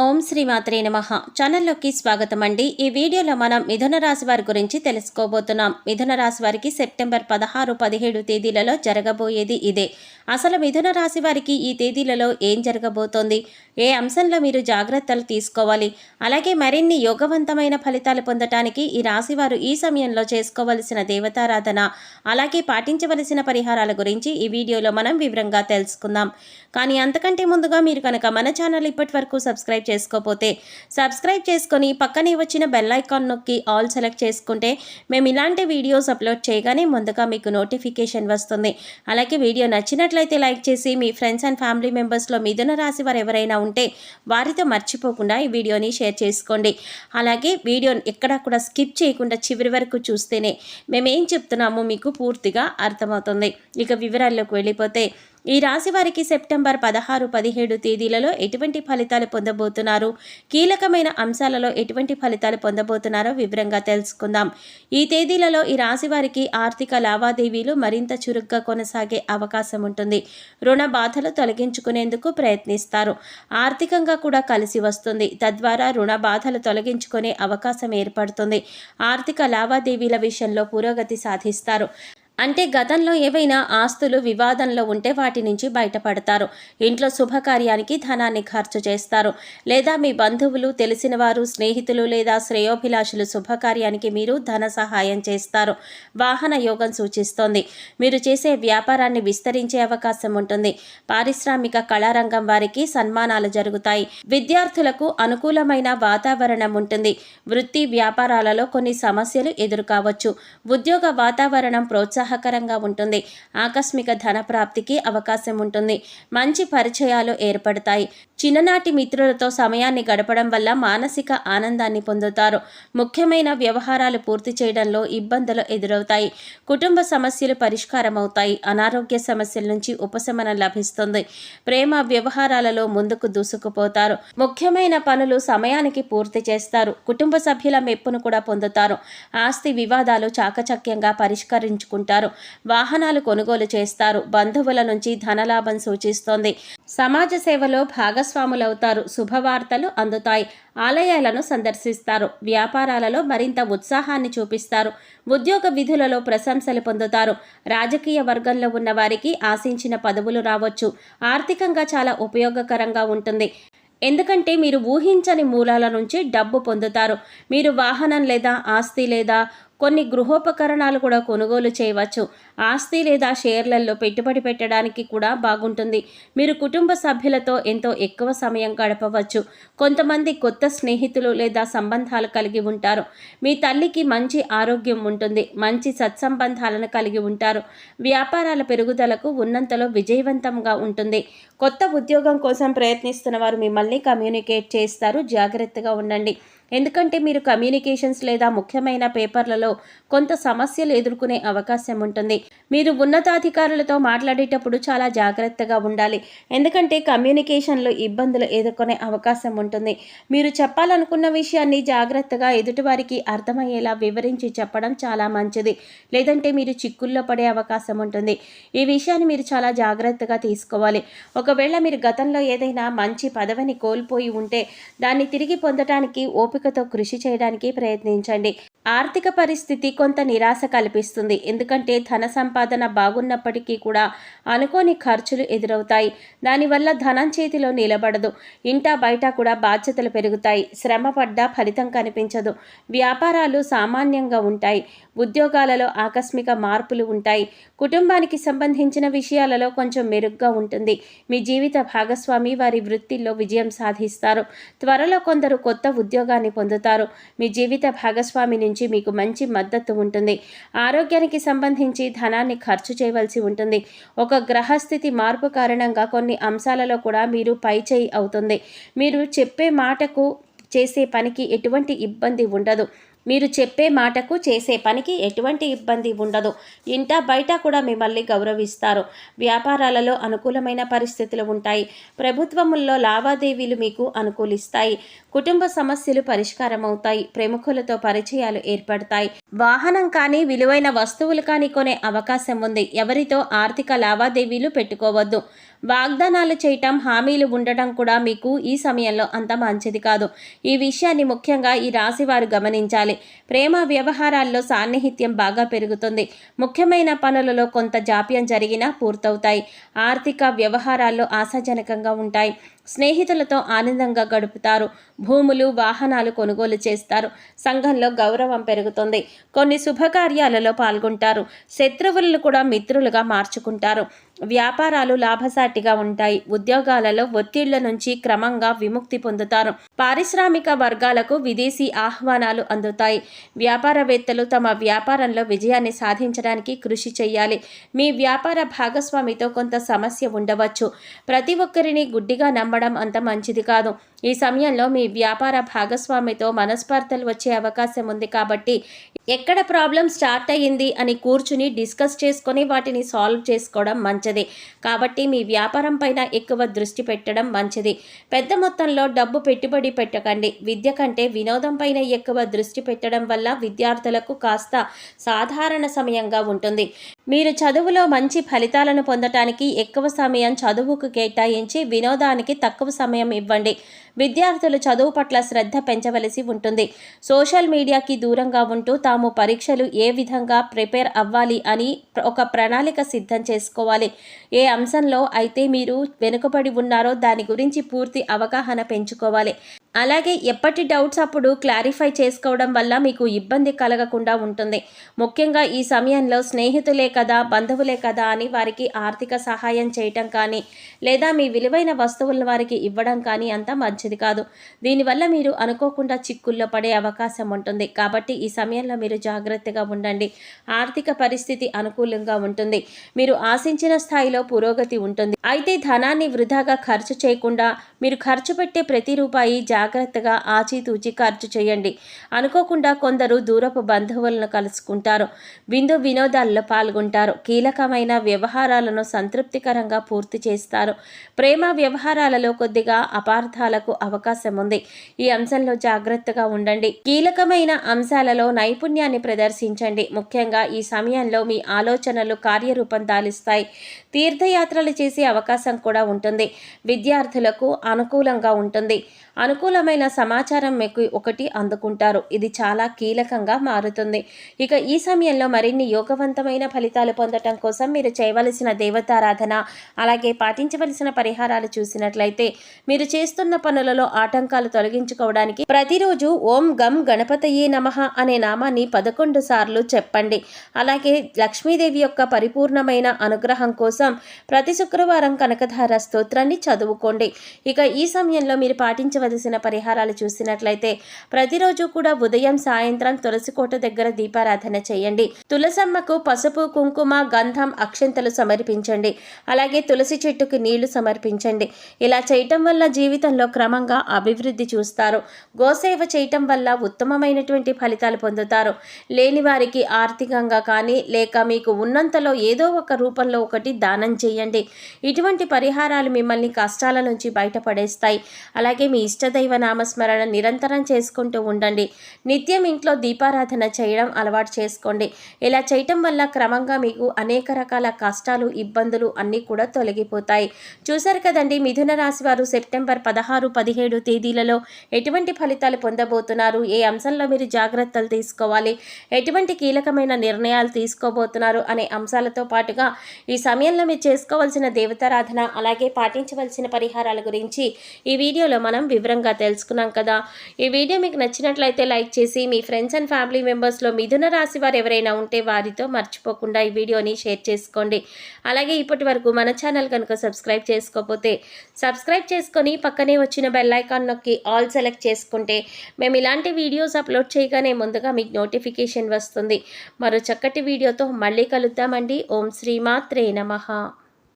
ఓం శ్రీ మాత్రే నమః. ఛానల్లోకి స్వాగతం అండి. ఈ వీడియోలో మనం మిథున రాశి వారి గురించి తెలుసుకోబోతున్నాం. మిథున రాశి వారికి సెప్టెంబర్ 16, 17 తేదీలలో జరగబోయేది ఇదే. అసలు మిథున రాశి వారికి ఈ తేదీలలో ఏం జరగబోతోంది, ఏ అంశంలో మీరు జాగ్రత్తలు తీసుకోవాలి, అలాగే మరిన్ని యోగవంతమైన ఫలితాలు పొందటానికి ఈ రాశివారు ఈ సమయంలో చేసుకోవలసిన దేవతారాధన, అలాగే పాటించవలసిన పరిహారాల గురించి ఈ వీడియోలో మనం వివరంగా తెలుసుకుందాం. కానీ అంతకంటే ముందుగా మీరు కనుక మన ఛానల్ ఇప్పటి వరకు సబ్స్క్రైబ్ చేసుకోకపోతే సబ్స్క్రైబ్ చేసుకొని పక్కనే వచ్చిన బెల్ ఐకాన్ నొక్కి ఆల్ సెలెక్ట్ చేసుకుంటే మేము ఇలాంటి వీడియోస్ అప్లోడ్ చేయగానే ముందుగా మీకు నోటిఫికేషన్ వస్తుంది. అలాగే వీడియో నచ్చినట్లయితే లైక్ చేసి మీ ఫ్రెండ్స్ అండ్ ఫ్యామిలీ మెంబర్స్లో మిథున రాశి వారు ఎవరైనా ఉంటే వారితో మర్చిపోకుండా ఈ వీడియోని షేర్ చేసుకోండి. అలాగే వీడియోని ఎక్కడా కూడా స్కిప్ చేయకుండా చివరి వరకు చూస్తేనే మేమేం చెప్తున్నామో మీకు పూర్తిగా అర్థమవుతుంది. ఇక వివరాల్లోకి వెళ్ళిపోతే ఈ రాశి వారికి సెప్టెంబర్ 16, 17 తేదీలలో ఎటువంటి ఫలితాలు పొందబోతున్నారు, కీలకమైన అంశాలలో ఎటువంటి ఫలితాలు పొందబోతున్నారో వివరంగా తెలుసుకుందాం. ఈ తేదీలలో ఈ రాశి వారికి ఆర్థిక లావాదేవీలు మరింత చురుగ్గా కొనసాగే అవకాశం ఉంటుంది. రుణ బాధలు తొలగించుకునేందుకు ప్రయత్నిస్తారు. ఆర్థికంగా కూడా కలిసి వస్తుంది. తద్వారా రుణ బాధలు తొలగించుకునే అవకాశం ఏర్పడుతుంది. ఆర్థిక లావాదేవీల విషయంలో పురోగతి సాధిస్తారు. అంటే గతంలో ఏవైనా ఆస్తులు వివాదంలో ఉంటే వాటి నుంచి బయటపడతారు. ఇంట్లో శుభకార్యానికి ధనాన్ని ఖర్చు చేస్తారు. లేదా మీ బంధువులు, తెలిసిన వారు, స్నేహితులు లేదా శ్రేయోభిలాషులు శుభకార్యానికి మీరు ధన సహాయం చేస్తారు. వాహన యోగం సూచిస్తోంది. మీరు చేసే వ్యాపారాన్ని విస్తరించే అవకాశం ఉంటుంది. పారిశ్రామిక కళారంగం వారికి సన్మానాలు జరుగుతాయి. విద్యార్థులకు అనుకూలమైన వాతావరణం ఉంటుంది. వృత్తి వ్యాపారాలలో కొన్ని సమస్యలు ఎదురుకావచ్చు. ఉద్యోగ వాతావరణం ప్రోత్సాహకరంగా ఉంటుంది. ఆకస్మిక ధన ప్రాప్తికి అవకాశం ఉంటుంది. మంచి పరిచయాలు ఏర్పడతాయి. చిన్ననాటి మిత్రులతో సమయాన్ని గడపడం వల్ల మానసిక ఆనందాన్ని పొందుతారు. ముఖ్యమైన వ్యవహారాలు పూర్తి చేయడంలో ఇబ్బందులు ఎదురవుతాయి. కుటుంబ సమస్యలు పరిష్కారం అవుతాయి. అనారోగ్య సమస్యల నుంచి ఉపశమనం లభిస్తుంది. ప్రేమ వ్యవహారాలలో ముందుకు దూసుకుపోతారు. ముఖ్యమైన పనులు సమయానికి పూర్తి చేస్తారు. కుటుంబ సభ్యుల మెప్పును కూడా పొందుతారు. ఆస్తి వివాదాలు చాకచక్యంగా పరిష్కరించుకుంటారు. వాహనాలు కొనుగోలు చేస్తారు. బంధువుల నుంచి ధనలాభం సూచిస్తోంది. సమాజ సేవలో భాగస్వాములవుతారు. శుభవార్తలు అందుతాయి. ఆలయాలను సందర్శిస్తారు. వ్యాపారాలలో మరింత ఉత్సాహాన్ని చూపిస్తారు. ఉద్యోగ విధులలో ప్రశంసలు పొందుతారు. రాజకీయ వర్గంలో ఉన్న వారికి ఆశించిన పదవులు రావచ్చు. ఆర్థికంగా చాలా ఉపయోగకరంగా ఉంటుంది. ఎందుకంటే మీరు ఊహించని మూలాల నుంచి డబ్బు పొందుతారు. మీరు వాహనం లేదా ఆస్తి లేదా కొన్ని గృహోపకరణాలు కూడా కొనుగోలు చేయవచ్చు. ఆస్తి లేదా షేర్లలో పెట్టుబడి పెట్టడానికి కూడా బాగుంటుంది. మీరు కుటుంబ సభ్యులతో ఎంతో ఎక్కువ సమయం గడపవచ్చు. కొంతమంది కొత్త స్నేహితులు లేదా సంబంధాలు కలిగి ఉంటారు. మీ తల్లికి మంచి ఆరోగ్యం ఉంటుంది. మంచి సత్సంబంధాలను కలిగి ఉంటారు. వ్యాపారాల పెరుగుదలకు ఉన్నంతలో విజయవంతంగా ఉంటుంది. కొత్త ఉద్యోగం కోసం ప్రయత్నిస్తున్న వారు మిమ్మల్ని కమ్యూనికేట్ చేస్తారు. జాగ్రత్తగా ఉండండి. ఎందుకంటే మీరు కమ్యూనికేషన్స్ లేదా ముఖ్యమైన పేపర్లలో కొంత సమస్యలు ఎదుర్కొనే అవకాశం ఉంటుంది. మీరు ఉన్నతాధికారులతో మాట్లాడేటప్పుడు చాలా జాగ్రత్తగా ఉండాలి. ఎందుకంటే కమ్యూనికేషన్లో ఇబ్బందులు ఎదుర్కొనే అవకాశం ఉంటుంది. మీరు చెప్పాలనుకున్న విషయాన్ని జాగ్రత్తగా ఎదుటివారికి అర్థమయ్యేలా వివరించి చెప్పడం చాలా మంచిది. లేదంటే మీరు చిక్కుల్లో పడే అవకాశం ఉంటుంది. ఈ విషయాన్ని మీరు చాలా జాగ్రత్తగా తీసుకోవాలి. ఒకవేళ మీరు గతంలో ఏదైనా మంచి పదవిని కోల్పోయి ఉంటే దాన్ని తిరిగి పొందడానికి ఓపికతో కృషి చేయడానికి ప్రయత్నించండి. ఆర్థిక పరిస్థితి కొంత నిరాశ కల్పిస్తుంది. ఎందుకంటే ధన సంపాదన బాగున్నప్పటికీ కూడా అనుకోని ఖర్చులు ఎదురవుతాయి. దానివల్ల ధనం చేతిలో నిలబడదు. ఇంట బయట కూడా బాధ్యతలు పెరుగుతాయి. శ్రమ పడ్డా ఫలితం కనిపించదు. వ్యాపారాలు సామాన్యంగా ఉంటాయి. ఉద్యోగాలలో ఆకస్మిక మార్పులు ఉంటాయి. కుటుంబానికి సంబంధించిన విషయాలలో కొంచెం మెరుగ్గా ఉంటుంది. మీ జీవిత భాగస్వామి వారి వృత్తిలో విజయం సాధిస్తారు. త్వరలో కొందరు కొత్త ఉద్యోగాన్ని పొందుతారు. మీ జీవిత భాగస్వామి నుంచి మీకు మంచి మద్దతు ఉంటుంది. ఆరోగ్యానికి సంబంధించి ధనాన్ని ఖర్చు చేయవలసి ఉంటుంది. ఒక గ్రహస్థితి మార్పు కారణంగా కొన్ని అంశాలలో కూడా మీరు పైచేయి అవుతుంది. మీరు చెప్పే మాటకు చేసే పనికి ఎటువంటి ఇబ్బంది ఉండదు. మీరు చెప్పే మాటకు చేసే పనికి ఎటువంటి ఇబ్బంది ఉండదు. ఇంట బయట కూడా మిమ్మల్ని గౌరవిస్తారు. వ్యాపారాలలో అనుకూలమైన పరిస్థితులు ఉంటాయి. ప్రభుత్వముల్లో లావాదేవీలు మీకు అనుకూలిస్తాయి. కుటుంబ సమస్యలు పరిష్కారం అవుతాయి. ప్రముఖులతో పరిచయాలు ఏర్పడతాయి. వాహనం కానీ విలువైన వస్తువులు కానీ కొనే అవకాశం ఉంది. ఎవరితో ఆర్థిక లావాదేవీలు పెట్టుకోవద్దు. వాగ్దానాలు చేయటం, హామీలు ఉండటం కూడా మీకు ఈ సమయంలో అంత మంచిది కాదు. ఈ విషయాన్ని ముఖ్యంగా ఈ రాశి వారు గమనించాలి. ప్రేమ వ్యవహారాల్లో సాన్నిహిత్యం బాగా పెరుగుతుంది. ముఖ్యమైన పనులలో కొంత జాప్యం జరిగినా పూర్తవుతాయి. ఆర్థిక వ్యవహారాల్లో ఆశాజనకంగా ఉంటాయి. స్నేహితులతో ఆనందంగా గడుపుతారు. భూములు, వాహనాలు కొనుగోలు చేస్తారు. సంఘంలో గౌరవం పెరుగుతుంది. కొన్ని శుభకార్యాలలో పాల్గొంటారు. శత్రువులను కూడా మిత్రులుగా మార్చుకుంటారు. వ్యాపారాలు లాభసాటిగా ఉంటాయి. ఉద్యోగాలలో ఒత్తిళ్ల నుంచి క్రమంగా విముక్తి పొందుతారు. పారిశ్రామిక వర్గాలకు విదేశీ ఆహ్వానాలు అందుతాయి. వ్యాపారవేత్తలు తమ వ్యాపారంలో విజయాన్ని సాధించడానికి కృషి చేయాలి. మీ వ్యాపార భాగస్వామితో కొంత సమస్య ఉండవచ్చు. ప్రతి ఒక్కరిని గుడ్డిగా నమ్మడం అంత మంచిది కాదు. ఈ సమయంలో మీ వ్యాపార భాగస్వామితో మనస్పర్ధలు వచ్చే అవకాశం ఉంది కాబట్టి ఎక్కడ ప్రాబ్లం స్టార్ట్ అయ్యింది అని కూర్చుని డిస్కస్ చేసుకొని వాటిని సాల్వ్ చేసుకోవడం మంచిది. కాబట్టి మీ వ్యాపారం పైన ఎక్కువ దృష్టి పెట్టడం మంచిది. పెద్ద మొత్తంలో డబ్బు పెట్టుబడి పెట్టకండి. విద్య కంటే వినోదం పైన ఎక్కువ దృష్టి పెట్టడం వల్ల విద్యార్థులకు కాస్త సాధారణ సమయంగా ఉంటుంది. మీరు చదువులో మంచి ఫలితాలను పొందటానికి ఎక్కువ సమయం చదువుకు కేటాయించి వినోదానికి తక్కువ సమయం ఇవ్వండి. విద్యార్థులు చదువు పట్ల శ్రద్ధ పెంచవలసి ఉంటుంది. సోషల్ మీడియాకి దూరంగా ఉంటూ తాము పరీక్షలు ఏ విధంగా ప్రిపేర్ అవ్వాలి అని ఒక ప్రణాళిక సిద్ధం చేసుకోవాలి. ఏ అంశంలో అయితే మీరు వెనుకబడి ఉన్నారో దాని గురించి పూర్తి అవగాహన పెంచుకోవాలి. అలాగే ఎప్పటి డౌట్స్ అప్పుడు క్లారిఫై చేసుకోవడం వల్ల మీకు ఇబ్బంది కలగకుండా ఉంటుంది. ముఖ్యంగా ఈ సమయంలో స్నేహితులే కదా, బంధువులే కదా అని వారికి ఆర్థిక సహాయం చేయటం కానీ లేదా మీ విలువైన వస్తువులను వారికి ఇవ్వడం కానీ అంత మంచిది కాదు. దీనివల్ల మీరు అనుకోకుండా చిక్కుల్లో పడే అవకాశం ఉంటుంది. కాబట్టి ఈ సమయంలో మీరు జాగ్రత్తగా ఉండండి. ఆర్థిక పరిస్థితి అనుకూలంగా ఉంటుంది. మీరు ఆశించిన స్థాయిలో పురోగతి ఉంటుంది. అయితే ధనాన్ని వృధాగా ఖర్చు చేయకుండా మీరు ఖర్చు పెట్టే ప్రతి రూపాయి జాగ్రత్తగా ఆచితూచి ఖర్చు చేయండి. అనుకోకుండా కొందరు దూరపు బంధువులను కలుసుకుంటారు. విందు వినోదాల్లో పాల్గొంటారు. కీలకమైన వ్యవహారాలను సంతృప్తికరంగా పూర్తి చేస్తారు. ప్రేమ వ్యవహారాలలో కొద్దిగా అపార్థాలకు అవకాశం ఉంది. ఈ అంశంలో జాగ్రత్తగా ఉండండి. కీలకమైన అంశాలలో నైపుణ్యాన్ని ప్రదర్శించండి. ముఖ్యంగా ఈ సమయంలో మీ ఆలోచనలు కార్యరూపం దాలిస్తాయి. తీర్థయాత్రలు చేసే అవకాశం కూడా ఉంటుంది. విద్యార్థులకు అనుకూలంగా ఉంటుంది. అనుకూలమైన సమాచారం మీకు ఒకటి అందుకుంటారు. ఇది చాలా కీలకంగా మారుతుంది. ఇక ఈ సమయంలో మరిన్ని యోగవంతమైన ఫలితాలు పొందటం కోసం మీరు చేయవలసిన దేవతారాధన అలాగే పాటించవలసిన పరిహారాలు చూసినట్లయితే మీరు చేస్తున్న పనులలో ఆటంకాలు తొలగించుకోవడానికి ప్రతిరోజు ఓం గం గణపతయే నమః అనే నామాన్ని 11 సార్లు చెప్పండి. అలాగే లక్ష్మీదేవి యొక్క పరిపూర్ణమైన అనుగ్రహం కోసం ప్రతి శుక్రవారం కనకధార స్తోత్రాన్ని చదువుకోండి. ఇక ఈ సమయంలో మీరు పాటించవలసిన పరిహారాలు చూసినట్లయితే ప్రతిరోజు కూడా ఉదయం సాయంత్రం తులసి కోట దగ్గర దీపారాధన చేయండి. తులసమ్మకు పసుపు, కుంకుమ, గంధం, అక్షంతలు సమర్పించండి. అలాగే తులసి చెట్టుకు నీళ్లు సమర్పించండి. ఇలా చేయటం వల్ల జీవితంలో క్రమంగా అభివృద్ధి చూస్తారు. గోసేవ చేయటం వల్ల ఉత్తమమైనటువంటి ఫలితాలు పొందుతారు. లేని వారికి ఆర్థికంగా కానీ లేక మీకు ఉన్నంతలో ఏదో ఒక రూపంలో ఒకటి దానం చేయండి. ఇటువంటి పరిహారాలు మిమ్మల్ని కష్టాల నుంచి బయటపడేస్తాయి. అలాగే మీ ఇష్టదైవ నామస్మరణ నిరంతరం చేసుకుంటూ ఉండండి. నిత్యం ఇంట్లో దీపారాధన చేయడం అలవాటు చేసుకోండి. ఇలా చేయటం వల్ల క్రమంగా మీకు అనేక రకాల కష్టాలు, ఇబ్బందులు అన్నీ కూడా తొలగిపోతాయి. చూశారు కదండి, మిథున రాశి వారు సెప్టెంబర్ 16, 17 తేదీలలో ఎటువంటి ఫలితాలు పొందబోతున్నారు, ఏ అంశంలో మీరు జాగ్రత్తలు తీసుకోవాలి, ఎటువంటి కీలకమైన నిర్ణయాలు తీసుకోబోతున్నారు అనే అంశాలతో పాటుగా ఈ సమయంలో మీరు చేసుకోవాల్సిన దేవతారాధన అలాగే పాటించవలసిన పరిహారాల గురించి ఈ వీడియోలో మనం వివరంగా తెలుసుకున్నాం కదా. ఈ వీడియో మీకు నచ్చినట్లయితే లైక్ చేసి మీ ఫ్రెండ్స్ అండ్ ఫ్యామిలీ మెంబర్స్లో మిథున రాశి వారు ఎవరైనా ఉంటే వారితో మర్చిపోకుండా ఈ వీడియోని షేర్ చేసుకోండి. అలాగే ఇప్పటి వరకు మన ఛానల్ కనుక సబ్స్క్రైబ్ చేసుకోకపోతే సబ్స్క్రైబ్ చేసుకొని పక్కనే వచ్చిన బెల్ ఐకాన్ నొక్కి ఆల్ సెలెక్ట్ చేసుకుంటే మేము ఇలాంటి వీడియోస్ అప్లోడ్ చేయగానే ముందుగా మీకు నోటిఫికేషన్ వస్తుంది. మరో చక్కటి వీడియోతో మళ్ళీ కలుద్దామండి. ఓం శ్రీమాత్రే నమః.